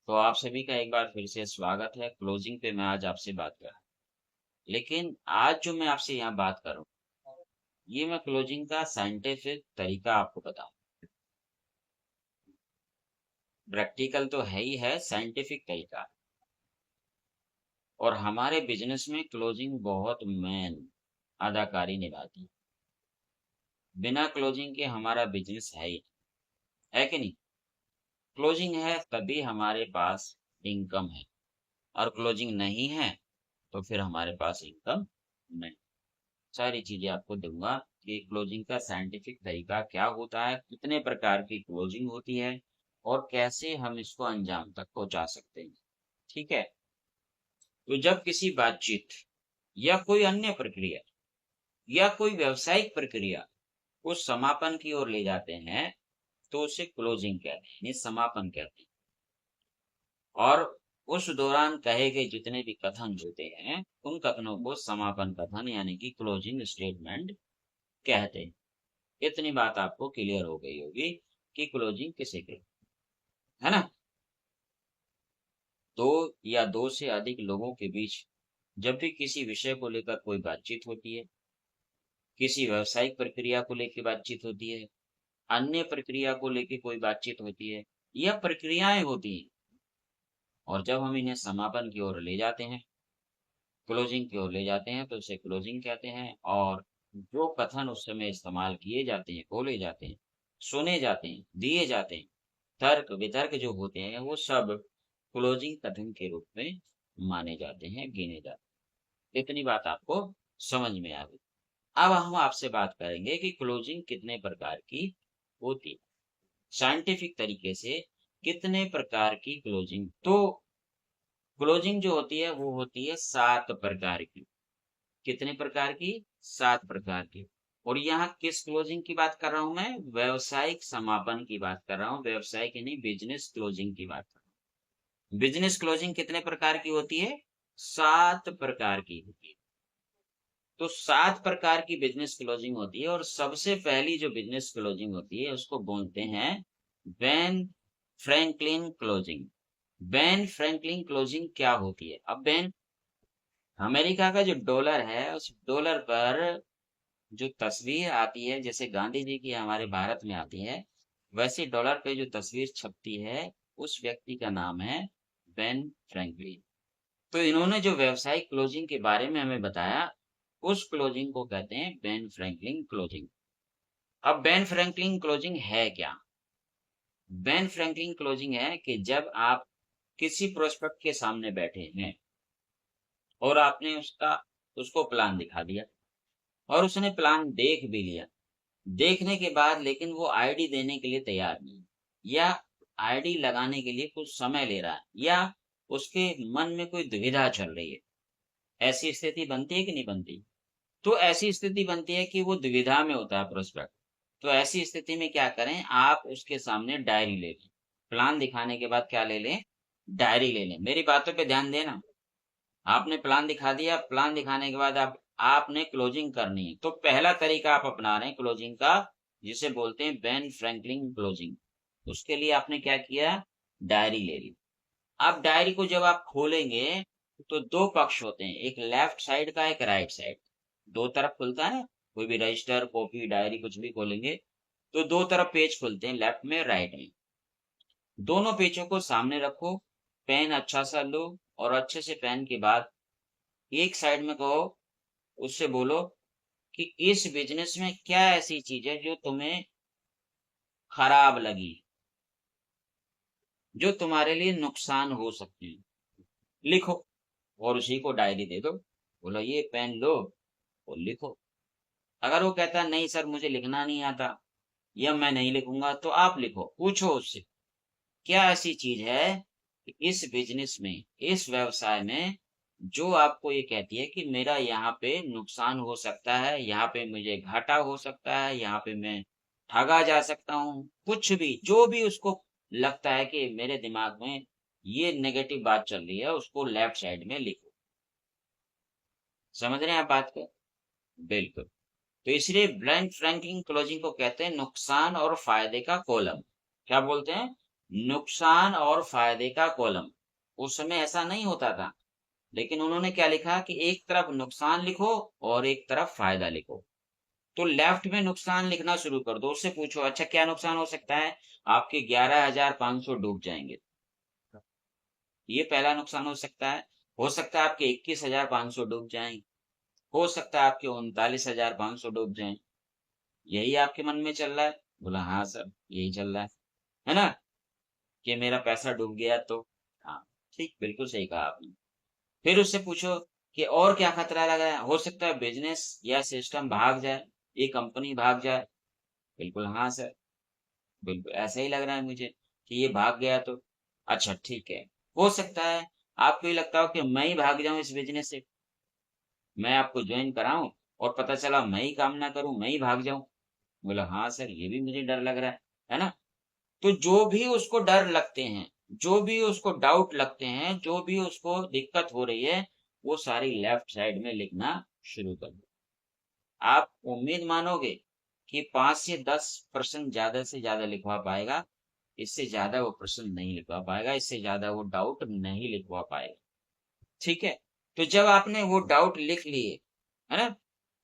तो आप सभी का एक बार फिर से स्वागत है। क्लोजिंग पे मैं आज आपसे बात कर रहा हूँ। लेकिन आज जो मैं आपसे यहाँ बात कर रहा हूँ, ये मैं क्लोजिंग का साइंटिफिक तरीका आपको बताऊँ। प्रैक्टिकल तो है ही है, साइंटिफिक तरीका। और हमारे बिजनेस में क्लोजिंग बहुत मेन अदाकारी निभाती है। बिना क्लोजिंग के हमारा बिजनेस है ही नहीं, है कि नहीं। क्लोजिंग है तभी हमारे पास इनकम है, और क्लोजिंग नहीं है तो फिर हमारे पास इनकम नहीं। सारी चीजें आपको दूंगा कि क्लोजिंग का साइंटिफिक तरीका क्या होता है, कितने प्रकार की क्लोजिंग होती है, और कैसे हम इसको अंजाम तक पहुंचा सकते हैं। ठीक है। तो जब किसी बातचीत या कोई अन्य प्रक्रिया या कोई व्यावसायिक प्रक्रिया को समापन की ओर ले जाते हैं तो उसे क्लोजिंग कहते हैं, यानी समापन कहते हैं। और उस दौरान कहे गए जितने भी कथन होते हैं उन कथनों को समापन कथन यानी कि क्लोजिंग स्टेटमेंट कहते हैं। इतनी बात आपको क्लियर हो गई होगी कि क्लोजिंग किसे कहते हैं, है ना। दो या दो से अधिक लोगों के बीच जब भी किसी विषय को लेकर कोई बातचीत होती है, किसी व्यावसायिक प्रक्रिया को लेकर बातचीत होती है, अन्य प्रक्रिया को लेकर कोई बातचीत होती है, या प्रक्रियाएं होती हैं, और जब हम इन्हें समापन की ओर ले जाते हैं, क्लोजिंग की ओर ले जाते हैं, तो उसे क्लोजिंग कहते हैं। और जो कथन उस समय इस्तेमाल किए जाते हैं, बोले जाते हैं, सुने जाते हैं, दिए जाते हैं, तर्क वितर्क जो होते हैं, वो सब क्लोजिंग कथन के रूप में माने जाते हैं, गिने जाते हैं। इतनी बात आपको समझ में आ गई। अब हम आपसे बात करेंगे कि क्लोजिंग कितने प्रकार की होती है, साइंटिफिक तरीके से कितने प्रकार की क्लोजिंग। तो क्लोजिंग जो होती है वो होती है 7 प्रकार की। कितने प्रकार की? 7 प्रकार की। और यहाँ किस क्लोजिंग की बात कर रहा हूं मैं? व्यवसायिक समापन की बात कर रहा हूँ, व्यवसायिक यानी बिजनेस क्लोजिंग की बात कर रहा हूँ। बिजनेस क्लोजिंग कितने प्रकार की होती है? 7 प्रकार की होती है। तो 7 प्रकार की बिजनेस क्लोजिंग होती है, और सबसे पहली जो बिजनेस क्लोजिंग होती है उसको बोलते हैं Ben Franklin closing. Ben Franklin closing क्या होती है? अब बेन, अमेरिका का जो डॉलर है उस डॉलर पर जो तस्वीर आती है, जैसे गांधी जी की हमारे भारत में आती है, वैसे डॉलर पे जो तस्वीर छपती है उस व्यक्ति का नाम है बेन फ्रैंकलिन। तो इन्होंने जो व्यवसायिक क्लोजिंग के बारे में हमें बताया, उस क्लोजिंग को कहते हैं बेन फ्रैंकलिन क्लोजिंग। अब बेन फ्रैंकलिन क्लोजिंग है क्या? बेन फ्रैंकलिन क्लोजिंग है कि जब आप किसी प्रोस्पेक्ट के सामने बैठे हैं और आपने उसको प्लान दिखा दिया, और उसने प्लान देख भी लिया। देखने के बाद लेकिन वो आईडी देने के लिए तैयार नहीं, या आईडी लगाने के लिए कुछ समय ले रहा है, या उसके मन में कोई दुविधा चल रही है। ऐसी स्थिति बनती है कि नहीं बनती? तो ऐसी स्थिति बनती है कि वो दुविधा में होता है प्रोस्पेक्ट। तो ऐसी स्थिति में क्या करें, आप उसके सामने डायरी ले लें। प्लान दिखाने के बाद क्या ले लें? डायरी ले लें। मेरी बातों पे ध्यान देना। आपने प्लान दिखा दिया, प्लान दिखाने के बाद आप आपने क्लोजिंग करनी है, तो पहला तरीका आप अपना रहे हैं क्लोजिंग का, जिसे बोलते हैं बेन फ्रैंकलिन क्लोजिंग। उसके लिए आपने क्या किया? डायरी ले ली। अब डायरी को जब आप खोलेंगे तो दो पक्ष होते हैं, एक लेफ्ट साइड का, एक राइट साइड। दो तरफ खुलता है ना, कोई भी रजिस्टर, कॉपी, डायरी कुछ भी खोलेंगे तो दो तरफ पेज खुलते हैं, लेफ्ट में, राइट में। दोनों पेजों को सामने रखो, पेन अच्छा सा लो, और अच्छे से पेन के बाद एक साइड में कहो, उससे बोलो कि इस बिजनेस में क्या ऐसी चीज है जो तुम्हें खराब लगी, जो तुम्हारे लिए नुकसान हो सकती है। लिखो, और उसी को डायरी दे दो। बोलो ये पेन लो और लिखो। अगर वो कहता नहीं सर मुझे लिखना नहीं आता, या मैं नहीं लिखूंगा, तो आप लिखो, पूछो उससे क्या ऐसी चीज है कि इस बिजनेस में, इस व्यवसाय में, जो आपको ये कहती है कि मेरा यहाँ पे नुकसान हो सकता है, यहाँ पे मुझे घाटा हो सकता है, यहाँ पे मैं ठगा जा सकता हूँ, कुछ भी जो भी उसको लगता है कि मेरे दिमाग में ये नेगेटिव बात चल रही है, उसको लेफ्ट साइड में लिखो। समझ रहे हैं आप बात को? बिल्कुल। तो इसलिए ब्लैंक फ्रैंकलिन क्लोजिंग को कहते हैं नुकसान और फायदे का कॉलम। क्या बोलते हैं? नुकसान और फायदे का कॉलम। उस समय ऐसा नहीं होता था, लेकिन उन्होंने क्या लिखा कि एक तरफ नुकसान लिखो और एक तरफ फायदा लिखो। तो लेफ्ट में नुकसान लिखना शुरू कर दो, उससे पूछो अच्छा क्या नुकसान हो सकता है। आपके 11,500 डूब जाएंगे, ये पहला नुकसान हो सकता है। हो सकता है आपके 21,500 डूब जाएं, हो सकता है आपके 39,500 डूब जाएं। यही आपके मन में चल रहा है? बोला हाँ सर यही चल रहा है ना, कि मेरा पैसा डूब गया तो। हाँ ठीक, बिल्कुल सही कहा आपने। फिर उससे पूछो कि और क्या खतरा लग रहा है, हो सकता है बिजनेस या सिस्टम भाग जाए, ये कंपनी भाग जाए। बिल्कुल हाँ सर, बिल्कुल ऐसा ही लग रहा है मुझे कि ये भाग गया तो। अच्छा ठीक है, हो सकता है आपको ये लगता हो कि मैं ही भाग जाऊं इस बिजनेस से, मैं आपको ज्वाइन कराऊं और पता चला मैं ही काम ना करूं, मैं ही भाग जाऊं। बोला हाँ सर ये भी मुझे डर लग रहा है ना। तो जो भी उसको डर लगते हैं, जो भी उसको डाउट लगते हैं, जो भी उसको दिक्कत हो रही है, वो सारी लेफ्ट साइड में लिखना शुरू कर दो। आप उम्मीद मानोगे कि 5 से 10% ज्यादा से ज्यादा लिखवा पाएगा, इससे ज्यादा वो प्रश्न नहीं लिखवा पाएगा, इससे ज्यादा वो डाउट नहीं लिखवा पाएगा। ठीक है, तो जब आपने वो डाउट लिख लिए, है ना,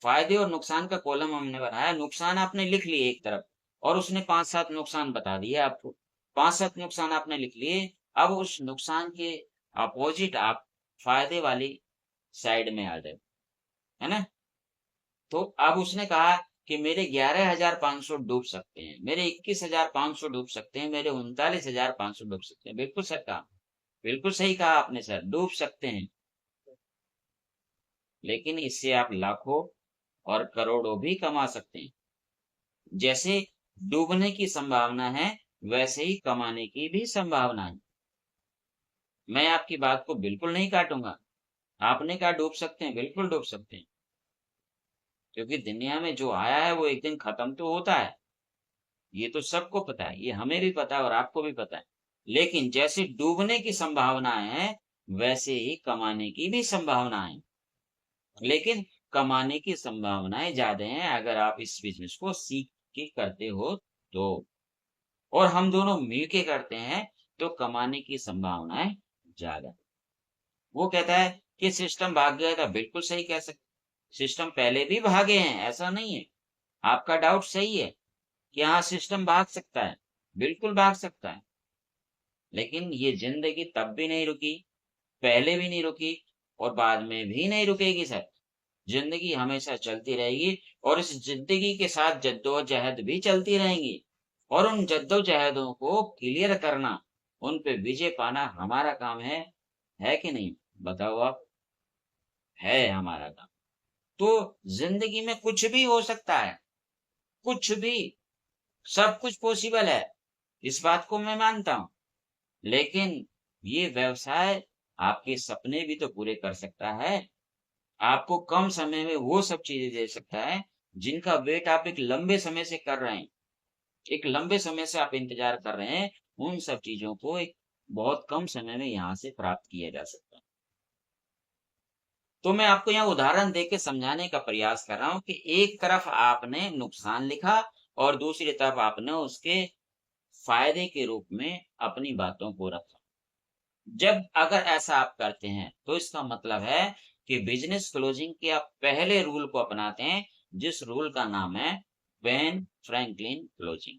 फायदे और नुकसान का कॉलम हमने बनाया, नुकसान आपने लिख लिए एक तरफ, और उसने 5-7 नुकसान बता दिए आपको। 5-7 नुकसान आपने लिख लिए। अब उस नुकसान के अपोजिट आप फायदे वाली साइड में आ जाए, है ना। तो अब उसने कहा कि मेरे 11,500 डूब सकते हैं, मेरे 21,500 डूब सकते हैं, मेरे 39,500 डूब सकते हैं। बिल्कुल सर कहा, बिल्कुल सही कहा आपने सर, डूब सकते हैं। लेकिन इससे आप लाखों और करोड़ों भी कमा सकते हैं। जैसे डूबने की संभावना है, वैसे ही कमाने की भी संभावना है। मैं आपकी बात को बिल्कुल नहीं काटूंगा। आपने कहा डूब सकते हैं, बिल्कुल डूब सकते हैं, क्योंकि दुनिया में जो आया है वो एक दिन खत्म तो होता है। ये तो सबको पता है, ये हमें भी पता है और आपको भी पता है। लेकिन जैसे डूबने की संभावना है, वैसे ही कमाने की भी संभावना है। लेकिन कमाने की संभावनाएं ज्यादा हैं अगर आप इस बिजनेस को सीख के करते हो तो, और हम दोनों मिलके करते हैं तो कमाने की संभावनाएं ज्यादा। वो कहता है कि सिस्टम भाग गया था, बिल्कुल सही कह सकते, सिस्टम पहले भी भागे हैं, ऐसा नहीं है। आपका डाउट सही है कि हाँ सिस्टम भाग सकता है, बिल्कुल भाग सकता है। लेकिन ये जिंदगी तब भी नहीं रुकी, पहले भी नहीं रुकी, और बाद में भी नहीं रुकेगी सर। जिंदगी हमेशा चलती रहेगी, और इस जिंदगी के साथ जद्दोजहद भी चलती रहेंगी। और उन जद्दोजहदों को क्लियर करना, उन पे विजय पाना हमारा काम है कि नहीं? बताओ आप, है हमारा काम। तो जिंदगी में कुछ भी हो सकता है, कुछ भी, सब कुछ पॉसिबल है, इस बात को मैं मानता हूं। लेकिन ये व्यवसाय आपके सपने भी तो पूरे कर सकता है, आपको कम समय में वो सब चीजें दे सकता है जिनका वेट आप एक लंबे समय से कर रहे हैं, एक लंबे समय से आप इंतजार कर रहे हैं। उन सब चीजों को एक बहुत कम समय में यहाँ से प्राप्त किया जा सकता है। तो मैं आपको यहाँ उदाहरण देके समझाने का प्रयास कर रहा हूँ कि एक तरफ आपने नुकसान लिखा और दूसरी तरफ आपने उसके फायदे के रूप में अपनी बातों को रखा। जब अगर ऐसा आप करते हैं तो इसका मतलब है कि बिजनेस क्लोजिंग के आप पहले रूल को अपनाते हैं, जिस रूल का नाम है बेन फ्रैंकलिन क्लोजिंग।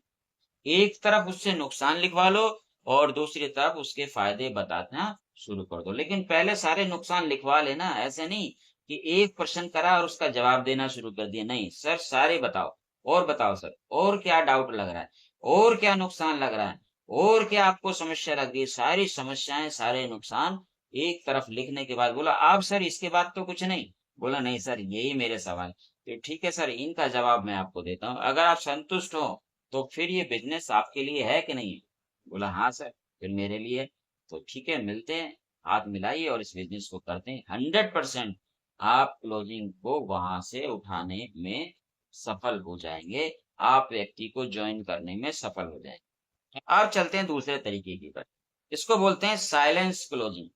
एक तरफ उससे नुकसान लिखवा लो और दूसरी तरफ उसके फायदे बताना शुरू कर दो। लेकिन पहले सारे नुकसान लिखवा लेना, ऐसे नहीं कि एक प्रश्न करा और उसका जवाब देना शुरू कर दिया। नहीं सर, सारे बताओ, और बताओ सर, और क्या डाउट लग रहा है, और क्या नुकसान लग रहा है, और क्या आपको समस्या लग रही है, सारी समस्याएं सारे नुकसान एक तरफ लिखने के बाद बोला अब सर इसके बाद तो कुछ नहीं। बोला नहीं सर यही मेरे सवाल, तो ठीक है सर इनका जवाब मैं आपको देता हूँ, अगर आप संतुष्ट हो तो फिर ये बिजनेस आपके लिए है कि नहीं? बोला हाँ सर, फिर मेरे लिए है। तो ठीक है मिलते हैं, हाथ मिलाइए और इस बिजनेस को करते हैं। 100% आप क्लोजिंग को वहां से उठाने में सफल हो जाएंगे, आप व्यक्ति को ज्वाइन करने में सफल हो जाएंगे। अब चलते हैं दूसरे तरीके की पर, इसको बोलते हैं साइलेंस क्लोजिंग।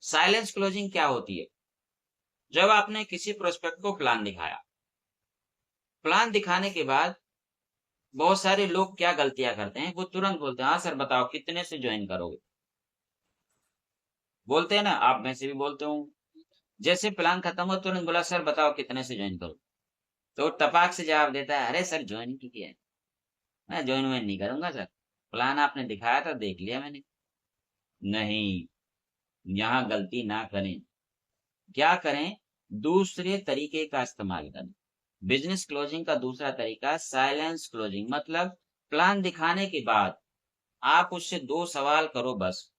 साइलेंस क्लोजिंग क्या होती है? जब आपने किसी प्रोस्पेक्ट को प्लान दिखाया, प्लान दिखाने के बाद बहुत सारे लोग क्या गलतियां करते हैं, वो तुरंत बोलते हैं हाँ सर बताओ कितने से ज्वाइन करोगे। बोलते हैं ना, आप में से भी बोलते हो। जैसे प्लान खत्म हो तुरंत बोला सर बताओ कितने से ज्वाइन करो। तो टपाक से जवाब देता है अरे सर ज्वाइन की किया है, मैं ज्वाइन वाइन नहीं करूंगा सर, प्लान आपने दिखाया था देख लिया मैंने। नहीं, यहाँ गलती ना करें। क्या करें, दूसरे तरीके का इस्तेमाल करें। बिजनेस क्लोजिंग का दूसरा तरीका साइलेंस क्लोजिंग, मतलब प्लान दिखाने के बाद आप उससे दो सवाल करो बस,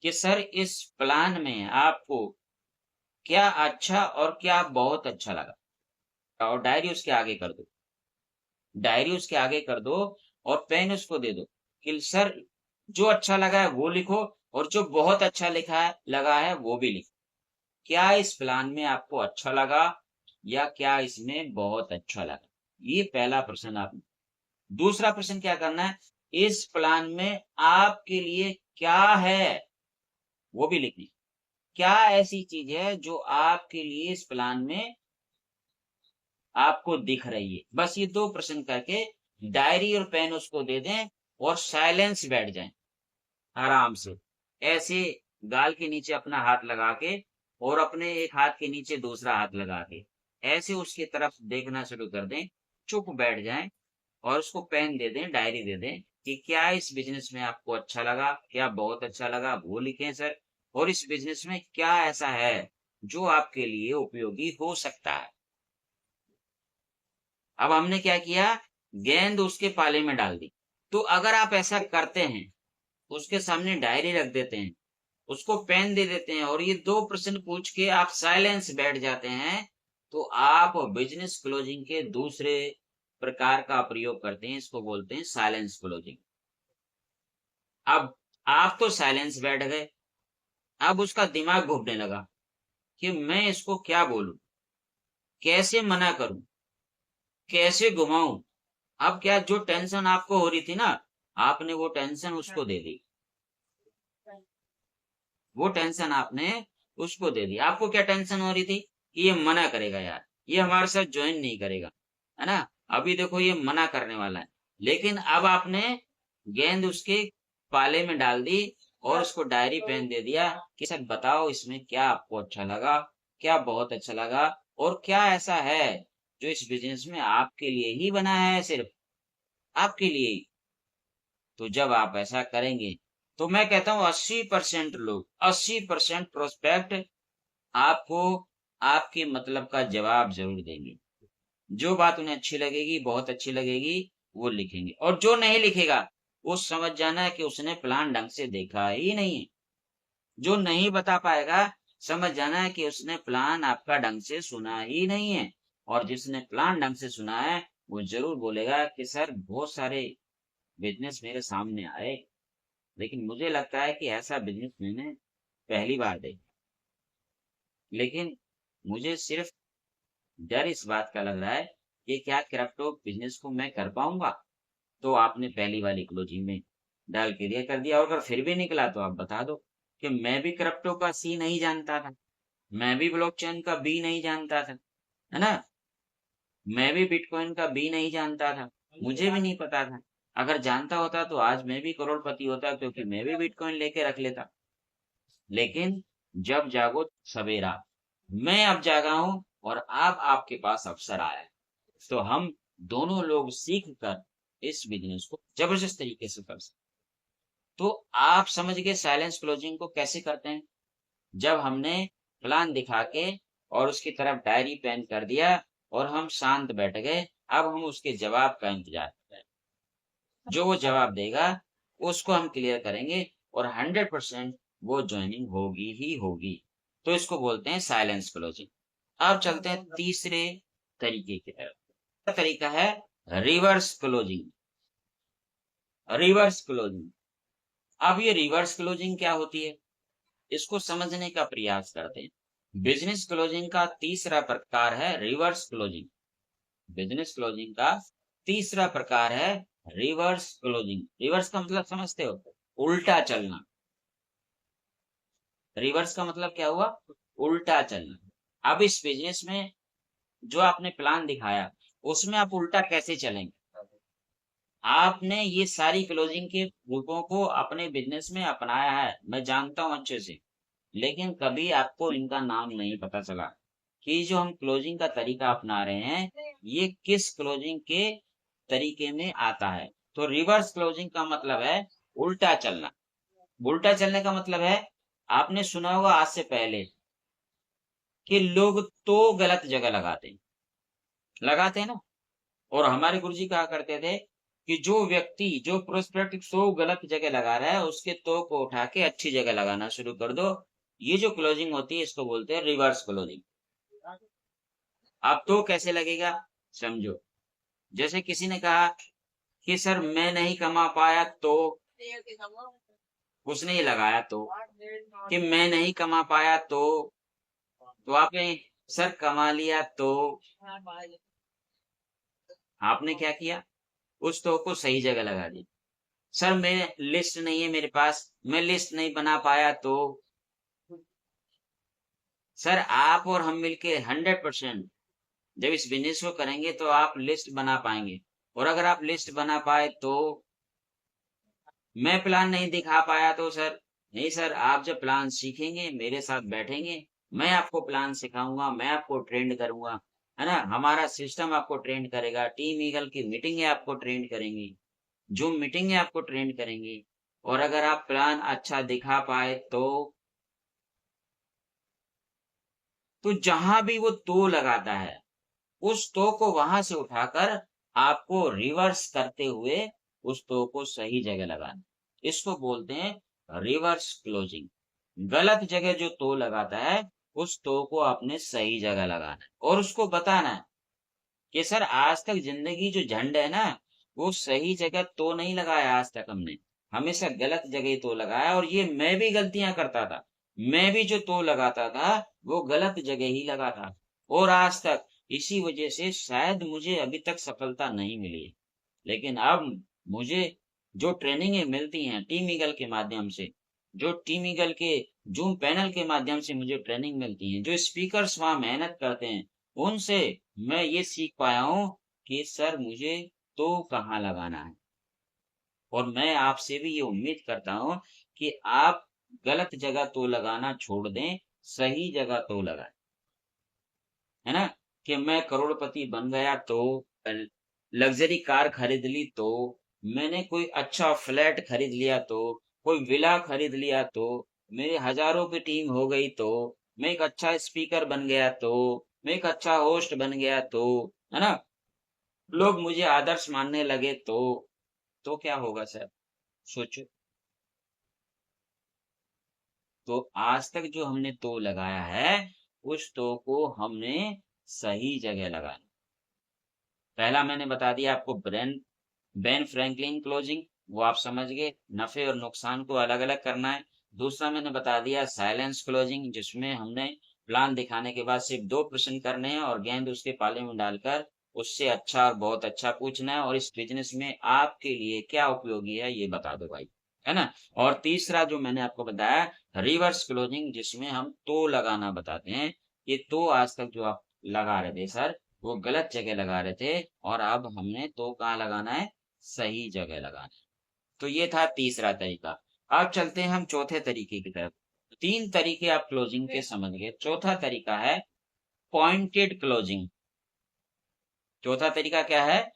कि सर इस प्लान में आपको क्या अच्छा और क्या बहुत अच्छा लगा, और डायरी उसके आगे कर दो। डायरी उसके आगे कर दो और पेन उसको दे दो कि सर जो अच्छा लगा है वो लिखो, और जो बहुत अच्छा लिखा है लगा है वो भी लिखो। क्या इस प्लान में आपको अच्छा लगा, या क्या इसमें बहुत अच्छा लगा, ये पहला प्रश्न आप। दूसरा प्रश्न क्या करना है, इस प्लान में आपके लिए क्या है, वो भी लिखनी। क्या ऐसी चीज है जो आपके लिए इस प्लान में आपको दिख रही है। बस ये दो प्रश्न करके डायरी और पेन उसको दे दें और साइलेंस बैठ जाएं आराम से, ऐसे गाल के नीचे अपना हाथ लगा के और अपने एक हाथ के नीचे दूसरा हाथ लगा के ऐसे उसकी तरफ देखना शुरू कर दें, चुप बैठ जाएं और उसको पेन दे दें, डायरी दे दें कि क्या इस बिजनेस में आपको अच्छा लगा, क्या बहुत अच्छा लगा वो लिखें सर, और इस बिजनेस में क्या ऐसा है जो आपके लिए उपयोगी हो सकता है। अब हमने क्या किया, गेंद उसके पाले में डाल दी। तो अगर आप ऐसा करते हैं, उसके सामने डायरी रख देते हैं, उसको पेन दे देते हैं और ये दो प्रश्न पूछ के आप साइलेंस बैठ जाते हैं, तो आप बिजनेस क्लोजिंग के दूसरे प्रकार का प्रयोग करते हैं, इसको बोलते हैं साइलेंस क्लोजिंग। अब आप तो साइलेंस बैठ गए, अब उसका दिमाग घूमने लगा कि मैं इसको क्या बोलूं, कैसे मना करूं, कैसे घुमाऊं। अब क्या, जो टेंशन आपको हो रही थी ना, आपने वो टेंशन उसको दे दी। वो टेंशन आपने उसको दे दी। आपको क्या टेंशन हो रही थी कि ये मना करेगा यार, ये हमारे साथ ज्वाइन नहीं करेगा, है ना, अभी देखो ये मना करने वाला है। लेकिन अब आपने गेंद उसके पाले में डाल दी और उसको डायरी पेन दे दिया कि सर बताओ इसमें क्या आपको अच्छा लगा, क्या बहुत अच्छा लगा, और क्या ऐसा है जो इस बिजनेस में आपके लिए ही बना है, सिर्फ आपके लिए ही। तो जब आप ऐसा करेंगे, तो मैं कहता हूं 80% लोग, 80% प्रोस्पेक्ट आपको आपके मतलब का जवाब जरूर देंगे। जो बात उन्हें अच्छी लगेगी, बहुत अच्छी लगेगी, वो लिखेंगे, और जो नहीं लिखेगा वो समझ जाना है कि उसने प्लान ढंग से देखा ही नहीं है। जो नहीं बता पाएगा, समझ जाना है कि उसने प्लान आपका ढंग से सुना ही नहीं है। और जिसने प्लान ढंग से सुना है, वो जरूर बोलेगा कि सर बहुत सारे बिजनेस मेरे सामने आए, लेकिन मुझे लगता है कि ऐसा बिजनेस मैंने पहली बार देखा। लेकिन मुझे सिर्फ डर इस बात का लग रहा है कि क्या क्रिप्टो बिजनेस को मैं कर पाऊंगा। तो आपने पहली वाली क्लोजिंग में डाल क्लियर कर दिया, और अगर फिर भी निकला तो आप बता दो कि मैं भी क्रिप्टो का सी नहीं जानता था, मैं भी ब्लॉकचेन का बी नहीं जानता था, है ना, मैं भी बिटकॉइन का बी नहीं जानता था, मुझे भी नहीं पता था। अगर जानता होता तो आज मैं भी करोड़पति होता, क्योंकि मैं भी बिटकॉइन लेके रख लेता। लेकिन जब जागो सवेरा, मैं अब जागा हूं और अब आपके पास अवसर आया है। तो हम दोनों लोग सीख कर इस बिजनेस को जबरदस्त तरीके से कर सकते। तो आप समझ गए साइलेंस क्लोजिंग को कैसे करते हैं। जब हमने प्लान दिखा के और उसकी तरफ डायरी पेन कर दिया और हम शांत बैठ गए, अब हम उसके जवाब का इंतजार कर रहे हैं। जो वो जवाब देगा उसको हम क्लियर करेंगे, और 100% वो ज्वाइनिंग होगी ही होगी। तो इसको बोलते हैं साइलेंस क्लोजिंग। अब चलते हैं तीसरे तरीके की तरफ। तीसरा तरीका है रिवर्स क्लोजिंग। Reverse closing. अब ये रिवर्स क्लोजिंग क्या होती है, इसको समझने का प्रयास करते हैं। बिजनेस क्लोजिंग का तीसरा प्रकार है रिवर्स क्लोजिंग। बिजनेस क्लोजिंग का तीसरा प्रकार है रिवर्स क्लोजिंग। रिवर्स का मतलब समझते हो, उल्टा चलना। रिवर्स का मतलब क्या हुआ, उल्टा चलना। अब इस बिजनेस में जो आपने प्लान दिखाया, उसमें आप उल्टा कैसे चलेंगे। आपने ये सारी क्लोजिंग के रूपों को अपने बिजनेस में अपनाया है, मैं जानता हूं अच्छे से, लेकिन कभी आपको इनका नाम नहीं पता चला कि जो हम क्लोजिंग का तरीका अपना रहे हैं ये किस क्लोजिंग के तरीके में आता है। तो रिवर्स क्लोजिंग का मतलब है उल्टा चलना। उल्टा चलने का मतलब है, आपने सुना होगा आज से पहले कि लोग तो गलत जगह लगाते हैं ना। और हमारे गुरुजी कहा करते थे कि जो व्यक्ति जो प्रोस्पेक्ट तो गलत जगह लगा रहा है उसके तो को उठा के अच्छी जगह लगाना शुरू कर दो। ये जो क्लोजिंग होती है इसको बोलते हैं रिवर्स क्लोजिंग। अब तो कैसे लगेगा, समझो। जैसे किसी ने कहा कि सर मैं नहीं कमा पाया तो, उसने ही लगाया तो, कि मैं नहीं कमा पाया तो आपने सर कमा लिया तो आपने क्या किया, उस तो को सही जगह लगा दी। सर मैं लिस्ट नहीं है मेरे पास, मैं लिस्ट नहीं बना पाया तो, सर आप और हम मिलके 100% जब इस बिजनेस को करेंगे तो आप लिस्ट बना पाएंगे। और अगर आप लिस्ट बना पाए तो, मैं प्लान नहीं दिखा पाया तो सर, नहीं सर आप जब प्लान सीखेंगे मेरे साथ बैठेंगे, मैं आपको प्लान सिखाऊंगा, मैं आपको ट्रेंड करूंगा, है ना। हमारा सिस्टम आपको ट्रेंड करेगा, टीम ईगल की मीटिंग आपको ट्रेंड करेंगी, जूम मीटिंग आपको ट्रेंड करेंगी। और अगर आप प्लान अच्छा दिखा पाए तो जहां भी वो तो लगाता है उस तो को वहां से उठाकर आपको रिवर्स करते हुए उस तो को सही जगह लगाना, इसको बोलते हैं रिवर्स क्लोजिंग। गलत जगह जो तो लगाता है उस तो को आपने सही जगह लगाना है और उसको बताना है कि सर आज तक जिंदगी जो झंड है ना, वो सही जगह तो नहीं लगाया, आज तक हमने हमेशा गलत जगह ही तो लगाया, और ये मैं भी गलतियां करता था। मैं भी जो तो लगाता था वो गलत जगह ही लगा था, और आज तक इसी वजह से शायद मुझे अभी तक सफलता नहीं मिली है। लेकिन अब मुझे जो ट्रेनिंगें मिलती हैं टीम ईगल के माध्यम से, जो टीम ईगल के जूम पैनल के माध्यम से मुझे ट्रेनिंग मिलती है, जो स्पीकर्स वहां मेहनत करते हैं, उनसे मैं ये सीख पाया हूँ कि सर मुझे तो कहाँ लगाना है। और मैं आपसे भी ये उम्मीद करता हूँ कि आप गलत जगह तो लगाना छोड़ दें, सही जगह तो लगाएं, है ना। कि मैं करोड़पति बन गया तो, लग्जरी कार खरीद ली तो, मैंने कोई अच्छा फ्लैट खरीद लिया तो, कोई विला खरीद लिया तो, मेरी हजारों की टीम हो गई तो, मैं एक अच्छा स्पीकर बन गया तो, मैं एक अच्छा होस्ट बन गया तो, है ना, लोग मुझे आदर्श मानने लगे तो क्या होगा सर, सोचो। तो आज तक जो हमने तो लगाया है उस तो को हमने सही जगह लगाया। पहला मैंने बता दिया आपको बेन फ्रैंकलिन क्लोजिंग, वो आप समझ गए, नफे और नुकसान को अलग अलग करना है। दूसरा मैंने बता दिया साइलेंस क्लोजिंग, जिसमें हमने प्लान दिखाने के बाद सिर्फ दो प्रश्न करने हैं और गेंद उसके पाले में डालकर उससे अच्छा और बहुत अच्छा पूछना है, और इस बिजनेस में आपके लिए क्या उपयोगी है ये बता दो भाई, है ना। और तीसरा जो मैंने आपको बताया रिवर्स क्लोजिंग, जिसमें हम तो लगाना बताते हैं। ये तो आज तक जो आप लगा रहे थे सर वो गलत जगह लगा रहे थे, और अब हमने तो कहाँ लगाना है, सही जगह लगाना है। तो ये था तीसरा तरीका। अब चलते हैं हम चौथे तरीके की तरफ। तीन तरीके आप क्लोजिंग के समझ गए, चौथा तरीका है पॉइंटेड क्लोजिंग। चौथा तरीका क्या है,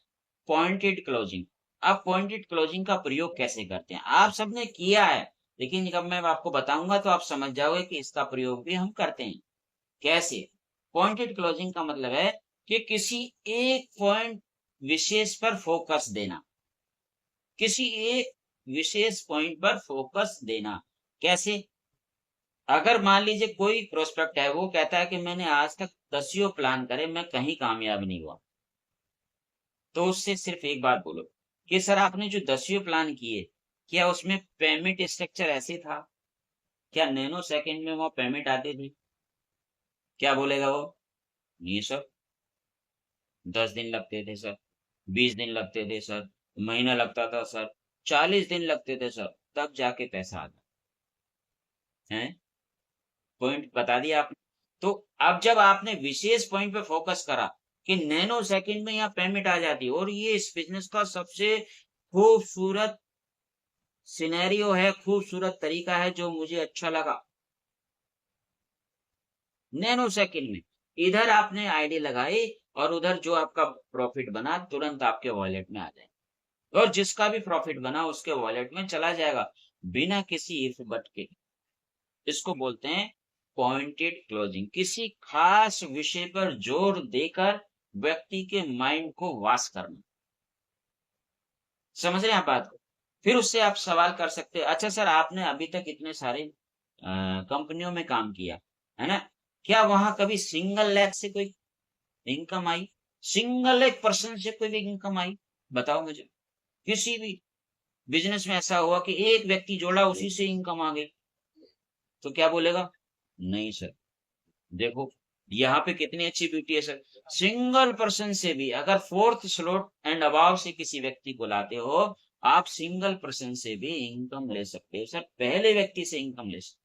पॉइंटेड क्लोजिंग। अब पॉइंटेड क्लोजिंग का प्रयोग कैसे करते हैं, आप सबने किया है, लेकिन जब मैं आपको बताऊंगा तो आप समझ जाओगे कि इसका प्रयोग भी हम करते हैं कैसे। पॉइंटेड क्लोजिंग का मतलब है कि किसी एक पॉइंट विशेष पर फोकस देना, किसी एक विशेष पॉइंट पर फोकस देना। कैसे, अगर मान लीजिए कोई प्रोस्पेक्ट है वो कहता है कि मैंने आज तक दसियों प्लान करे मैं कहीं कामयाब नहीं हुआ, तो उससे सिर्फ एक बात बोलो कि सर आपने जो दसियों प्लान किए क्या उसमें पेमेंट स्ट्रक्चर ऐसे था, क्या नैनो सेकंड में वो पेमेंट आती थी, क्या बोलेगा वो, नहीं सर, 10 दिन लगते थे सर, 20 दिन लगते थे सर, महीना लगता था सर, 40 दिन लगते थे सर, तब जाके पैसा आता है। पॉइंट बता दिया आपने। तो अब जब आपने विशेष पॉइंट पे फोकस करा कि नैनो सेकंड में यहाँ पेमेंट आ जाती है, और ये इस बिजनेस का सबसे खूबसूरत सिनेरियो है, खूबसूरत तरीका है जो मुझे अच्छा लगा। नैनो सेकंड में इधर आपने आईडी लगाई और उधर जो आपका प्रॉफिट बना तुरंत आपके वॉलेट में आ जाए, और जिसका भी प्रॉफिट बना उसके वॉलेट में चला जाएगा बिना किसी इफ बट के। इसको बोलते हैं पॉइंटेड क्लोजिंग। किसी खास विषय पर जोर देकर व्यक्ति के माइंड को वाश करना। समझ रहे हैं आप बात को? फिर उससे आप सवाल कर सकते हैं, अच्छा सर आपने अभी तक इतने सारे कंपनियों में काम किया है ना, क्या वहां कभी सिंगल लैख से कोई इनकम आई? सिंगल एक पर्सन से कोई भी इनकम आई? बताओ मुझे। किसी भी बिजनेस में ऐसा हुआ कि एक व्यक्ति जोड़ा उसी से इनकम आ गई? तो क्या बोलेगा? नहीं सर। देखो यहाँ पे कितनी अच्छी ब्यूटी है सर। सिंगल पर्सन से भी अगर फोर्थ स्लॉट एंड अबाव से किसी व्यक्ति को लाते हो, आप सिंगल पर्सन से भी इनकम ले सकते हो सर। पहले व्यक्ति से इनकम ले सकते,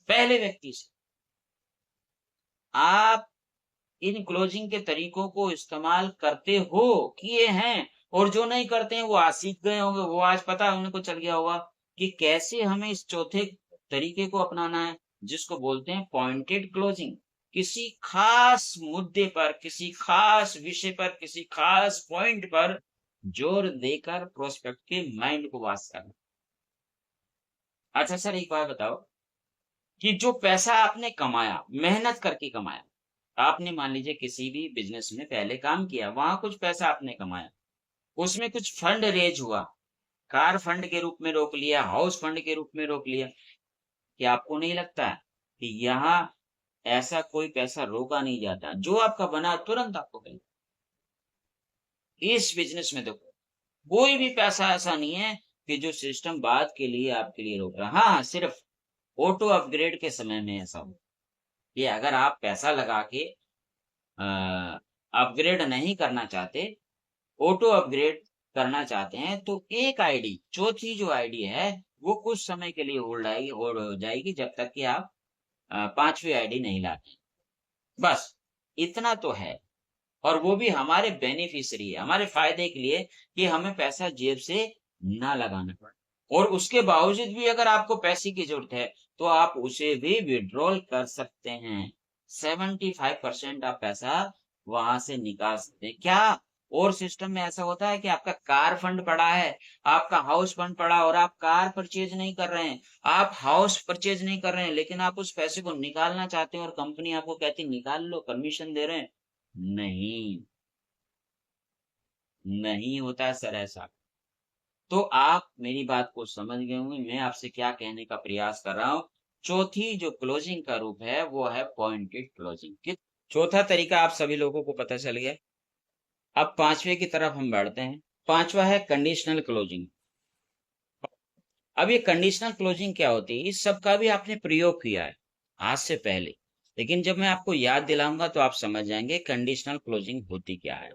पहले व्यक्ति से। आप इन क्लोजिंग के तरीकों को इस्तेमाल करते हो, किए हैं, और जो नहीं करते हैं वो आज सीख गए होंगे, वो आज पता है उनको चल गया होगा कि कैसे हमें इस चौथे तरीके को अपनाना है, जिसको बोलते हैं पॉइंटेड क्लोजिंग। किसी खास मुद्दे पर, किसी खास विषय पर, किसी खास पॉइंट पर जोर देकर प्रोस्पेक्ट के माइंड को वाश करना। अच्छा सर एक बात बताओ कि जो पैसा आपने कमाया, मेहनत करके कमाया, आपने मान लीजिए किसी भी बिजनेस में पहले काम किया, वहां कुछ पैसा आपने कमाया, उसमें कुछ फंड रेज हुआ, कार फंड के रूप में रोक लिया, हाउस फंड के रूप में रोक लिया, कि आपको नहीं लगता कि यहाँ ऐसा कोई पैसा रोका नहीं जाता, जो आपका बना तुरंत आपको कहीं। इस बिजनेस में देखो कोई भी पैसा ऐसा नहीं है कि जो सिस्टम बाद के लिए आपके लिए रोक रहा। हाँ सिर्फ ऑटो अपग्रेड के समय में ऐसा हो कि अगर आप पैसा लगा के अपग्रेड नहीं करना चाहते, ऑटो अपग्रेड करना चाहते हैं, तो एक आईडी, चौथी जो आईडी है, वो कुछ समय के लिए होल्ड हो जाएगी जब तक कि आप पांचवी आईडी नहीं लाते। बस इतना तो है। और वो भी हमारे बेनिफिशियरी है, हमारे फायदे के लिए, कि हमें पैसा जेब से ना लगाना पड़े। और उसके बावजूद भी अगर आपको पैसे की जरूरत है तो आप उसे भी विड्रॉल कर सकते हैं। 75% आप पैसा वहां से निकाल सकते हैं क्या? और सिस्टम में ऐसा होता है कि आपका कार फंड पड़ा है, आपका हाउस फंड पड़ा, और आप कार परचेज नहीं कर रहे हैं, आप हाउस परचेज नहीं कर रहे हैं, लेकिन आप उस पैसे को निकालना चाहते हैं और कंपनी आपको कहती निकाल लो, परमिशन दे रहे हैं। नहीं, नहीं होता है सर ऐसा। तो आप मेरी बात को समझ गए होंगे मैं आपसे क्या कहने का प्रयास कर रहा हूँ। चौथी जो क्लोजिंग का रूप है वो है पॉइंटेड क्लोजिंग। चौथा तरीका आप सभी लोगों को पता चल गया। अब पांचवे की तरफ हम बढ़ते हैं। पांचवा है कंडीशनल क्लोजिंग। अब ये कंडीशनल क्लोजिंग क्या होती है, इस सब का भी आपने प्रयोग किया है आज से पहले, लेकिन जब मैं आपको याद दिलाऊंगा तो आप समझ जाएंगे कंडीशनल क्लोजिंग होती क्या है।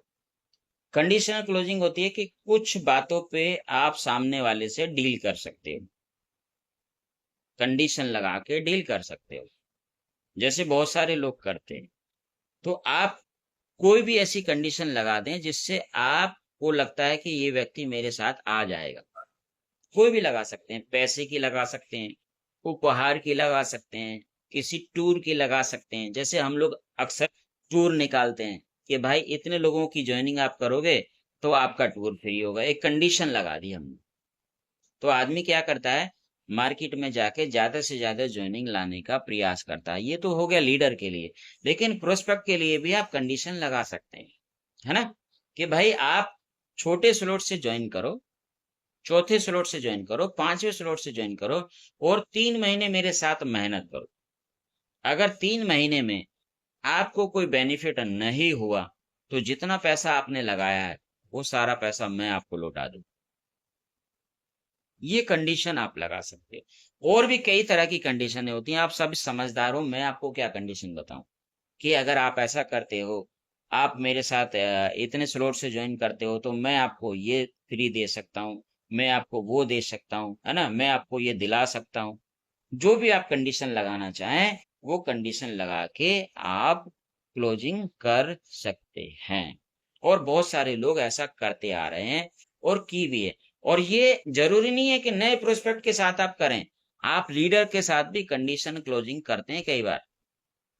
कंडीशनल क्लोजिंग होती है कि कुछ बातों पे आप सामने वाले से डील कर सकते हो, कंडीशन लगा के डील कर सकते हो, जैसे बहुत सारे लोग करते हैं। तो आप कोई भी ऐसी कंडीशन लगा दें जिससे आपको लगता है कि ये व्यक्ति मेरे साथ आ जाएगा। कोई भी लगा सकते हैं, पैसे की लगा सकते हैं, उपहार की लगा सकते हैं, किसी टूर की लगा सकते हैं। जैसे हम लोग अक्सर टूर निकालते हैं कि भाई इतने लोगों की ज्वाइनिंग आप करोगे तो आपका टूर फ्री होगा, एक कंडीशन लगा दी हमने। तो आदमी क्या करता है, मार्केट में जाके ज्यादा से ज्यादा ज्वाइनिंग लाने का प्रयास करता है। ये तो हो गया लीडर के लिए, लेकिन प्रोस्पेक्ट के लिए भी आप कंडीशन लगा सकते हैं, है ना, कि भाई आप छोटे स्लॉट से ज्वाइन करो, चौथे स्लॉट से ज्वाइन करो, पांचवें स्लॉट से ज्वाइन करो, और 3 महीने मेरे साथ मेहनत करो। अगर 3 महीने में आपको कोई बेनिफिट नहीं हुआ तो जितना पैसा आपने लगाया है वो सारा पैसा मैं आपको लौटा दूं। ये कंडीशन आप लगा सकते हो। और भी कई तरह की कंडीशनें होती हैं, आप सब समझदार हो। मैं आपको क्या कंडीशन बताऊं कि अगर आप ऐसा करते हो, आप मेरे साथ इतने स्लॉट से ज्वाइन करते हो तो मैं आपको ये फ्री दे सकता हूँ, मैं आपको वो दे सकता हूँ, है ना, मैं आपको ये दिला सकता हूँ। जो भी आप कंडीशन लगाना चाहें वो कंडीशन लगा के आप क्लोजिंग कर सकते हैं। और बहुत सारे लोग ऐसा करते आ रहे हैं। और की भी है। और ये जरूरी नहीं है कि नए प्रोस्पेक्ट के साथ आप करें, आप लीडर के साथ भी कंडीशन क्लोजिंग करते हैं कई बार।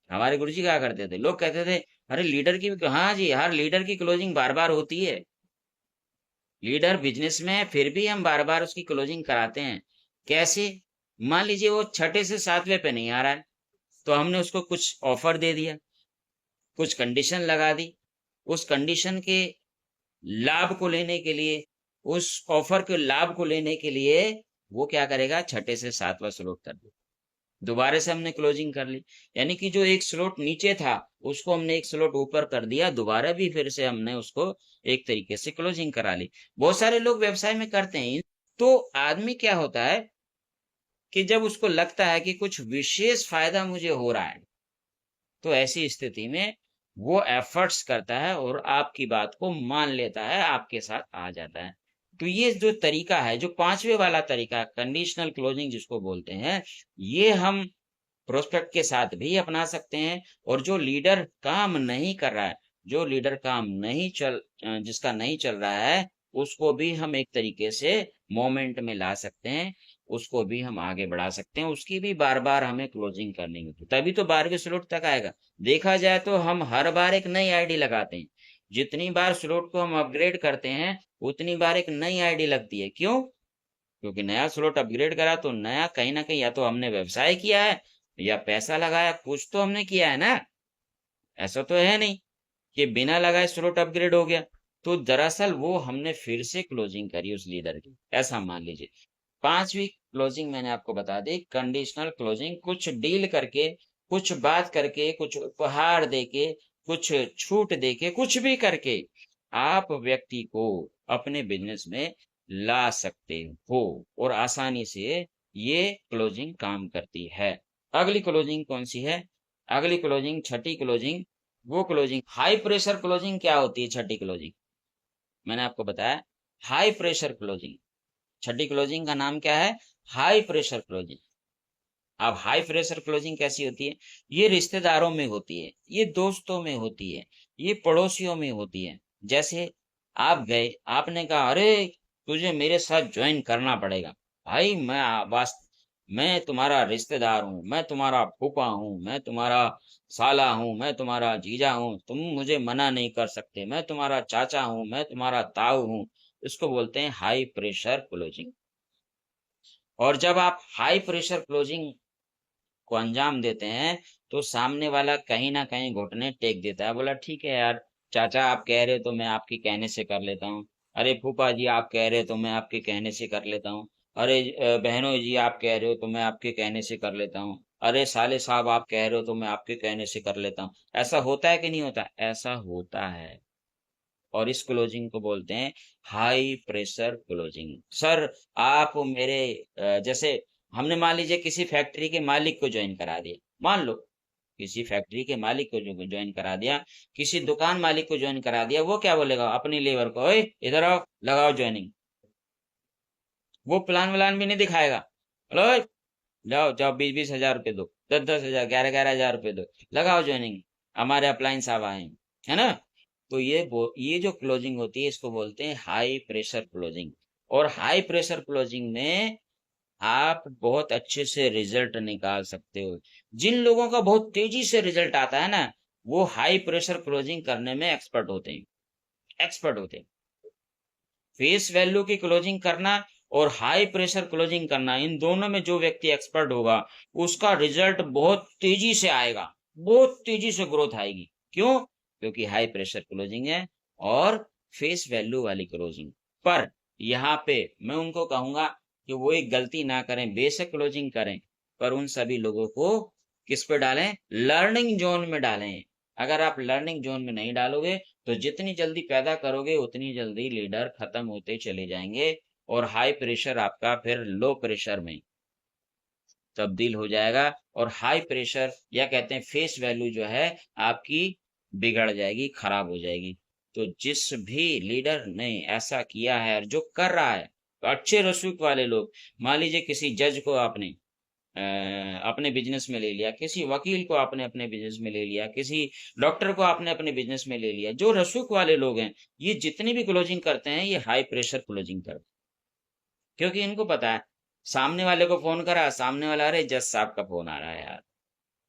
हमारे गुरुजी क्या करते थे, लोग कहते थे अरे लीडर की भी, हाँ जी, हर लीडर की क्लोजिंग बार बार होती है। लीडर बिजनेस में है फिर भी हम बार बार उसकी क्लोजिंग कराते हैं। कैसे? मान लीजिए वो छठे से सातवें पे नहीं आ रहा है, तो हमने उसको कुछ ऑफर दे दिया, कुछ कंडीशन लगा दी। उस कंडीशन के लाभ को लेने के लिए, उस ऑफर के लाभ को लेने के लिए वो क्या करेगा, छठे से सातवां स्लॉट कर दे, दोबारा से हमने क्लोजिंग कर ली। यानी कि जो एक स्लॉट नीचे था उसको हमने एक स्लॉट ऊपर कर दिया, दोबारा भी फिर से हमने उसको एक तरीके से क्लोजिंग करा ली। बहुत सारे लोग व्यवसाय में करते हैं। तो आदमी क्या होता है कि जब उसको लगता है कि कुछ विशेष फायदा मुझे हो रहा है, तो ऐसी स्थिति में वो एफर्ट्स करता है और आपकी बात को मान लेता है, आपके साथ आ जाता है। तो ये जो तरीका है, जो पांचवे वाला तरीका कंडीशनल क्लोजिंग जिसको बोलते हैं, ये हम प्रोस्पेक्ट के साथ भी अपना सकते हैं। और जो लीडर काम नहीं कर रहा है, जो लीडर काम नहीं जिसका नहीं चल रहा है, उसको भी हम एक तरीके से मोमेंट में ला सकते हैं, उसको भी हम आगे बढ़ा सकते हैं। उसकी भी बार बार हमें क्लोजिंग करनी होगी, तभी तो 12वें स्लॉट तक आएगा। देखा जाए तो हम हर बार एक नई आईडी लगाते हैं, जितनी बार स्लॉट को हम अपग्रेड करते हैं उतनी बार एक नई आईडी लगती है। क्यों? क्योंकि नया स्लॉट अपग्रेड करा तो नया कहीं ना कहीं या तो हमने व्यवसाय किया है या पैसा लगाया, कुछ तो हमने किया है ना। ऐसा तो है नहीं कि बिना लगाए स्लॉट अपग्रेड हो गया। तो दरअसल वो हमने फिर से क्लोजिंग करी उस लीडर की, ऐसा मान लीजिए। पांचवी क्लोजिंग मैंने आपको बता दी, कंडीशनल क्लोजिंग। कुछ डील करके, कुछ बात करके, कुछ उपहार देके, कुछ छूट देके, कुछ भी करके आप व्यक्ति को अपने बिजनेस में ला सकते हो और आसानी से ये क्लोजिंग काम करती है। अगली क्लोजिंग कौन सी है? अगली क्लोजिंग, छठी क्लोजिंग, वो क्लोजिंग हाई प्रेशर क्लोजिंग। क्या होती है छठी क्लोजिंग? मैंने आपको बताया हाई प्रेशर क्लोजिंग। छठी क्लोजिंग का नाम क्या है? High pressure closing. अब हाई प्रेशर क्लोजिंग कैसी होती है? ये रिश्तेदारों में होती है, ये दोस्तों में होती है, ये पड़ोसियों में होती है। जैसे आप गए, आपने कहा अरे तुझे मेरे साथ ज्वाइन करना पड़ेगा भाई, मैं तुम्हारा रिश्तेदार हूँ, मैं तुम्हारा फूफा हूँ, मैं तुम्हारा साला हूँ, मैं तुम्हारा जीजा हूँ, तुम मुझे मना नहीं कर सकते, मैं तुम्हारा चाचा हूँ, मैं तुम्हारा ताऊ हूँ। इसको बोलते हैं हाई प्रेशर क्लोजिंग। और जब आप हाई प्रेशर क्लोजिंग को अंजाम देते हैं तो सामने वाला कहीं ना कहीं घुटने टेक देता है, बोला ठीक है यार, चाचा आप कह रहे हो तो मैं आपके कहने से कर लेता हूँ। अरे फूफा जी आप कह रहे हो तो मैं आपके कहने से कर लेता हूँ। अरे बहनों जी आप कह रहे हो तो मैं आपके कहने से कर लेता हूँ। अरे साले साहब आप कह रहे हो तो मैं आपके कहने से कर लेता हूँ। ऐसा होता है कि नहीं होता? ऐसा होता है। और इस क्लोजिंग को बोलते हैं हाई प्रेशर क्लोजिंग। सर आप मेरे जैसे हमने मान लीजिए किसी फैक्ट्री के मालिक को ज्वाइन करा दिया, मान लो किसी फैक्ट्री के मालिक को जो ज्वाइन करा दिया, किसी दुकान मालिक को ज्वाइन करा दिया, वो क्या बोलेगा अपनी लेबर को, ओए इधर आओ लगाओ ज्वाइनिंग। वो प्लान व्लान भी नहीं दिखाएगा, बोलो "ओए, जाओ जाओ 20-20 हजार रुपए दो, 10-10 हजार, 11-11 हजार रुपए दो, लगाओ ज्वाइनिंग, हमारे अप्लायंस साहब आए हैं।" है ना? तो ये जो क्लोजिंग होती है इसको बोलते हैं हाई प्रेशर क्लोजिंग। और हाई प्रेशर क्लोजिंग में आप बहुत अच्छे से रिजल्ट निकाल सकते हो। जिन लोगों का बहुत तेजी से रिजल्ट आता है ना, वो हाई प्रेशर क्लोजिंग करने में एक्सपर्ट होते हैं, एक्सपर्ट होते हैं। फेस वैल्यू की क्लोजिंग करना और हाई प्रेशर क्लोजिंग करना, इन दोनों में जो व्यक्ति एक्सपर्ट होगा उसका रिजल्ट बहुत तेजी से आएगा, बहुत तेजी से ग्रोथ आएगी। क्यों? क्योंकि हाई प्रेशर क्लोजिंग है और फेस वैल्यू वाली क्लोजिंग। पर यहाँ पे मैं उनको कहूंगा कि वो एक गलती ना करें, बेशक क्लोजिंग करें, पर उन सभी लोगों को किस पे डालें? लर्निंग जोन में डालें। अगर आप लर्निंग जोन में नहीं डालोगे तो जितनी जल्दी पैदा करोगे उतनी जल्दी लीडर खत्म होते चले जाएंगे और हाई प्रेशर आपका फिर लो प्रेशर में तब्दील हो जाएगा। और हाई प्रेशर या कहते हैं फेस वैल्यू जो है आपकी बिगड़ जाएगी, खराब हो जाएगी। तो जिस भी लीडर ने ऐसा किया है और जो कर रहा है, तो अच्छे रसूख वाले लोग, मान लीजिए किसी जज को आपने अपने बिजनेस में ले लिया, किसी वकील को आपने अपने बिजनेस में ले लिया, किसी डॉक्टर को आपने अपने बिजनेस में ले लिया। जो रसूख वाले लोग हैं, ये जितनी भी क्लोजिंग करते हैं, ये हाई प्रेशर क्लोजिंग करते हैं, क्योंकि इनको पता है सामने वाले को फोन करा, सामने वाला, अरे जज साहब का फोन आ रहा है यार,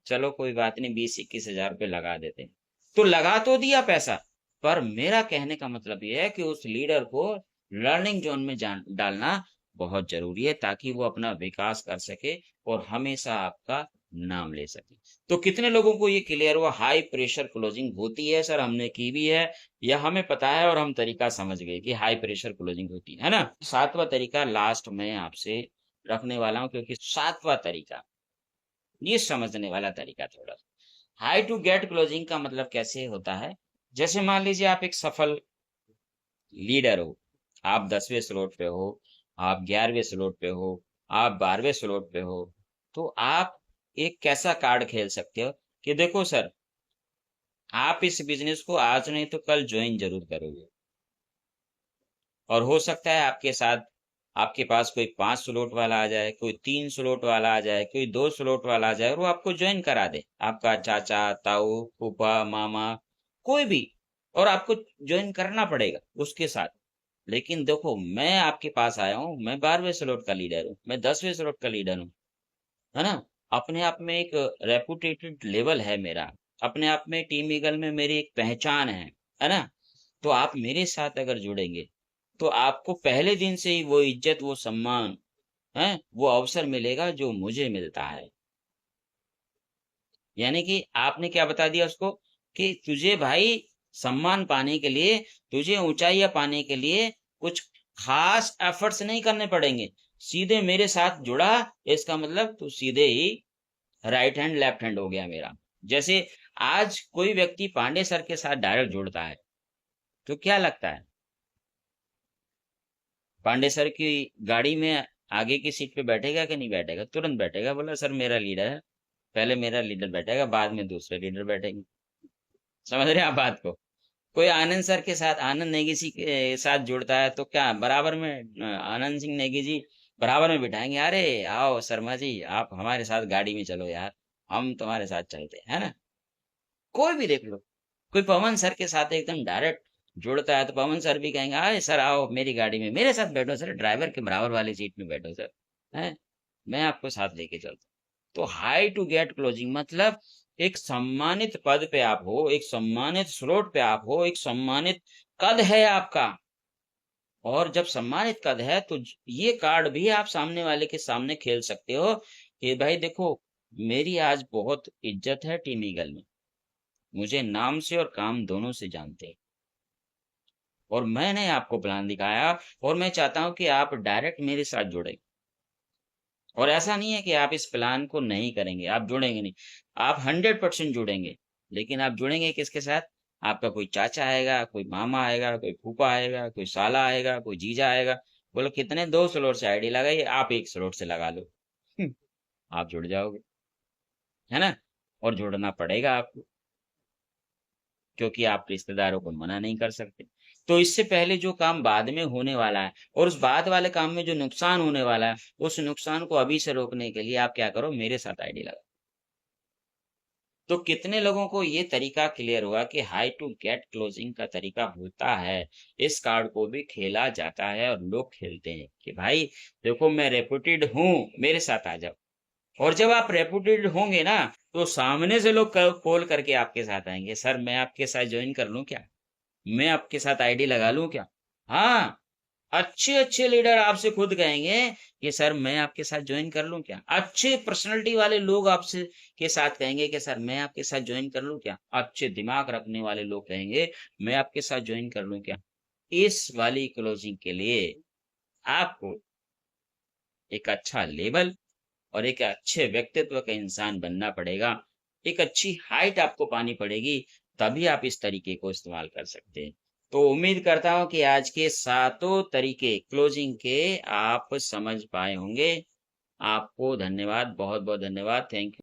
चलो कोई बात नहीं, 20-21 हजार रुपये लगा देते हैं। तो लगा तो दिया पैसा, पर मेरा कहने का मतलब यह है कि उस लीडर को लर्निंग जोन में जान डालना बहुत जरूरी है, ताकि वो अपना विकास कर सके और हमेशा आपका नाम ले सके। तो कितने लोगों को ये क्लियर हुआ, हाई प्रेशर क्लोजिंग होती है सर, हमने की भी है, या हमें पता है और हम तरीका समझ गए कि हाई प्रेशर क्लोजिंग होती है ना। सातवां तरीका लास्ट में आपसे रखने वाला हूं, क्योंकि सातवां तरीका ये समझने वाला तरीका थोड़ा। हाई टू गेट क्लोजिंग का मतलब कैसे होता है, जैसे मान लीजिए आप एक सफल लीडर हो, आप 10वें स्लॉट पे हो, आप 11वें स्लॉट पे हो, आप 12वें स्लॉट पे हो, तो आप एक कैसा कार्ड खेल सकते हो कि देखो सर, आप इस बिजनेस को आज नहीं तो कल ज्वाइन जरूर करोगे, और हो सकता है आपके साथ आपके पास कोई 5 स्लॉट वाला आ जाए, कोई 3 स्लॉट वाला आ जाए, कोई 2 स्लॉट वाला आ जाए, और वो आपको ज्वाइन करा दे, आपका चाचा, ताऊ, फूफा, मामा, कोई भी, और आपको ज्वाइन करना पड़ेगा उसके साथ। लेकिन देखो, मैं आपके पास आया हूँ, मैं 12वें स्लॉट का लीडर हूँ, मैं 10वें स्लॉट का लीडर हूँ, है ना। अपने आप में एक रेपुटेटेड लेवल है मेरा, अपने आप में टीम ईगल में मेरी एक पहचान है ना। तो आप मेरे साथ अगर जुड़ेंगे, तो आपको पहले दिन से ही वो इज्जत, वो सम्मान है, वो अवसर मिलेगा जो मुझे मिलता है। यानी कि आपने क्या बता दिया उसको कि तुझे भाई सम्मान पाने के लिए, तुझे ऊंचाइयां पाने के लिए कुछ खास एफर्ट्स नहीं करने पड़ेंगे, सीधे मेरे साथ जुड़ा, इसका मतलब तू सीधे ही राइट हैंड लेफ्ट हैंड हो गया मेरा। जैसे आज कोई व्यक्ति पांडे सर के साथ डायरेक्ट जुड़ता है, तो क्या लगता है, पांडे सर की गाड़ी में आगे की सीट पे बैठेगा कि नहीं बैठेगा, तुरंत बैठेगा, बोला सर मेरा लीडर है, पहले मेरा लीडर बैठेगा, बाद में दूसरे लीडर बैठेंगे। समझ रहे हैं आप बात को। कोई आनंद सर के साथ, आनंद नेगी जी के साथ जुड़ता है, तो क्या बराबर में आनंद सिंह नेगी जी बराबर में बिठाएंगे, अरे आओ शर्मा जी आप हमारे साथ गाड़ी में चलो यार, हम तुम्हारे साथ चलते हैं, है ना। कोई भी देख लो, कोई पवन सर के साथ एकदम डायरेक्ट जुड़ता है, तो पवन सर भी कहेंगे अरे सर आओ मेरी गाड़ी में मेरे साथ बैठो सर, ड्राइवर के बराबर वाली सीट में बैठो सर, है, मैं आपको साथ लेके चलता हूँ। तो हाई टू गेट क्लोजिंग मतलब एक सम्मानित पद पे आप हो, एक सम्मानित स्लॉट पे आप हो, एक सम्मानित कद है आपका, और जब सम्मानित कद है तो ये कार्ड भी आप सामने वाले के सामने खेल सकते हो कि भाई देखो, मेरी आज बहुत इज्जत है टीम ईगल में, मुझे नाम से और काम दोनों से जानते हैं, और मैंने आपको प्लान दिखाया, और मैं चाहता हूं कि आप डायरेक्ट मेरे साथ जुड़े। और ऐसा नहीं है कि आप इस प्लान को नहीं करेंगे, आप जुड़ेंगे नहीं, आप 100% जुड़ेंगे। लेकिन आप जुड़ेंगे किसके साथ, आपका कोई चाचा आएगा, कोई मामा आएगा, कोई फूफा आएगा, कोई साला आएगा, कोई जीजा आएगा, बोलो कितने 2 स्लॉट से आईडी लगाइए, आप 1 स्लॉट से लगा लो। आप जुड़ जाओगे, है ना। और जुड़ना पड़ेगा आपको, क्योंकि आप रिश्तेदारों को मना नहीं कर सकते। तो इससे पहले जो काम बाद में होने वाला है, और उस बाद वाले काम में जो नुकसान होने वाला है, उस नुकसान को अभी से रोकने के लिए आप क्या करो, मेरे साथ आईडी लगाओ। तो कितने लोगों को ये तरीका क्लियर हुआ कि हाई टू गेट क्लोजिंग का तरीका होता है, इस कार्ड को भी खेला जाता है, और लोग खेलते हैं कि भाई देखो मैं रेपुटेड हूं, मेरे साथ आ जाओ। और जब आप रेपुटेड होंगे ना, तो सामने से लोग कॉल करके आपके साथ आएंगे, सर मैं आपके साथ ज्वाइन कर लूं क्या, मैं आपके साथ आईडी लगा लूं क्या। हाँ, अच्छे अच्छे लीडर आपसे खुद कहेंगे कि सर मैं आपके साथ ज्वाइन कर लूं क्या। अच्छे पर्सनालिटी वाले लोग आपसे के साथ कहेंगे कि सर मैं आपके साथ ज्वाइन कर लूं क्या। अच्छे दिमाग रखने वाले लोग कहेंगे मैं आपके साथ ज्वाइन कर लूं क्या। इस वाली क्लोजिंग के लिए आपको एक अच्छा लेवल और एक अच्छे व्यक्तित्व का इंसान बनना पड़ेगा, एक अच्छी हाइट आपको पानी पड़ेगी, तभी आप इस तरीके को इस्तेमाल कर सकते हैं। तो उम्मीद करता हूं कि आज के सातों तरीके क्लोजिंग के आप समझ पाए होंगे। आपको धन्यवाद, बहुत बहुत धन्यवाद, थैंक यू।